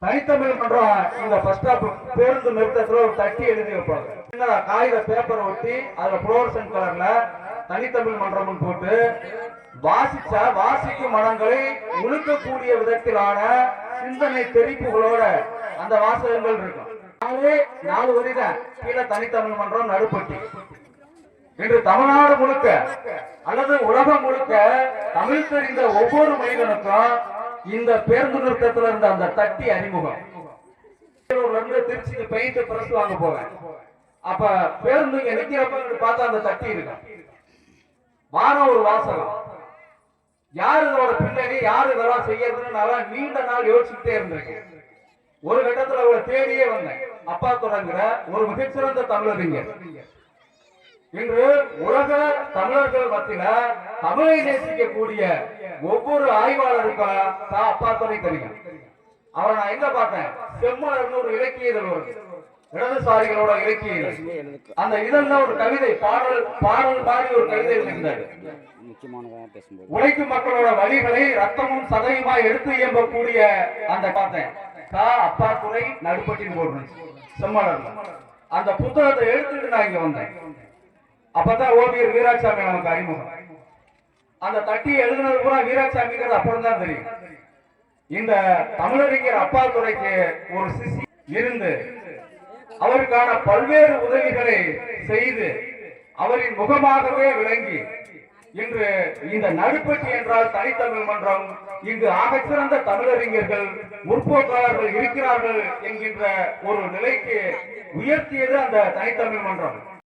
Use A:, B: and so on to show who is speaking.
A: தனித்தமிழ் மன்றம் இந்த பஸ் ஸ்டாப் பேருந்து நிறுத்தத்துல ஒரு தட்டி எழுதி வைப்பாங்க. காகித பேப்பரை ஒட்டி அதுல புளோரசன் கலர்ல தனித்தமிழ் மன்றம் போட்டு வாசிச்சா வாசிக்கும் மனங்களை உழுக்கக்கூடிய விதத்திலான சிந்தனை தெரிப்புகளோட அந்த வாசகங்கள் இருக்கும். 4 வரிதான் கீழே தனித்தமிழ் மன்றம் நடுப்பட்டி. இன்று தமிழ்நாடு முழுக்க அல்லது உலகம் முழுக்க தமிழ் தெரிந்த ஒவ்வொரு மனிதனுக்கும் இந்த பேருந்து நிறுத்தத்துல இருந்த அந்த தட்டி அறிமுகம். திருச்சிக்கு பெயிண்ட் பிரஸ் வாங்க போவேன். அப்ப பேருந்து இங்க நிக்கிறப்ப பார்த்தா அந்த தட்டி இருக்கும். வாரம் ஒரு வாசகம். யாரு இதோட பின்னணி, யாரு இதெல்லாம் செய்யறதுன்னு நல்லா நீண்ட நாள் யோசிச்சுட்டே இருந்திருக்கேன். ஒரு கட்டத்துல அவளை தேடியே வந்தேன். அப்பா தொடங்குற ஒரு மிகச்சிறந்த தமிழறிஞர். இன்று உலக தமிழர்கள் மத்தியில தமிழை நேசிக்கக்கூடிய ஒவ்வொரு ஆய்வாளருக்கும் அப்பா துறை தெரியும். அவரை நான் எங்க பார்த்தேன், செம்மலர்னு ஒரு இலக்கிய இதழ் வருது, இடதுசாரிகளோட இலக்கிய இதழ். அந்த இதழ்ல ஒரு கவிதை பாடல் மாதிரி ஒரு கவிதை எழுதியிருந்தாரு. உழைக்கும் மக்களோட வழிகளை ரத்தமும் சதையுமாய் எடுத்து இயம்பக்கூடிய அந்த பார்த்தேன். அப்பா துறை நடுப்பட்டின்னு போடுறேன் செம்மலர். அந்த புத்தகத்தை எடுத்துட்டு நான் இங்க வந்தேன். அப்பதான் ஓவியர் வீராசாமி நமக்கு அறிமுகம். அந்த தட்டி எழுதுனது பூரா வீராசாமிங்கிறது அப்புறம் தான் தெரியும். இந்த தமிழறிஞர் அப்பா துறைக்கு ஒரு சிசி இருந்து அவருக்கான பல்வேறு உதவிகளை செய்து அவரின் முகமாகவே விளங்கி இன்று இந்த நடுப்பட்டி என்றால் தனித்தமிழ் மன்றம், இங்கு ஆகச்சிறந்த தமிழறிஞர்கள் முற்போக்காளர்கள் இருக்கிறார்கள் என்கின்ற ஒரு நிலைக்கு உயர்த்தியது அந்த தனித்தமிழ் மன்றம்.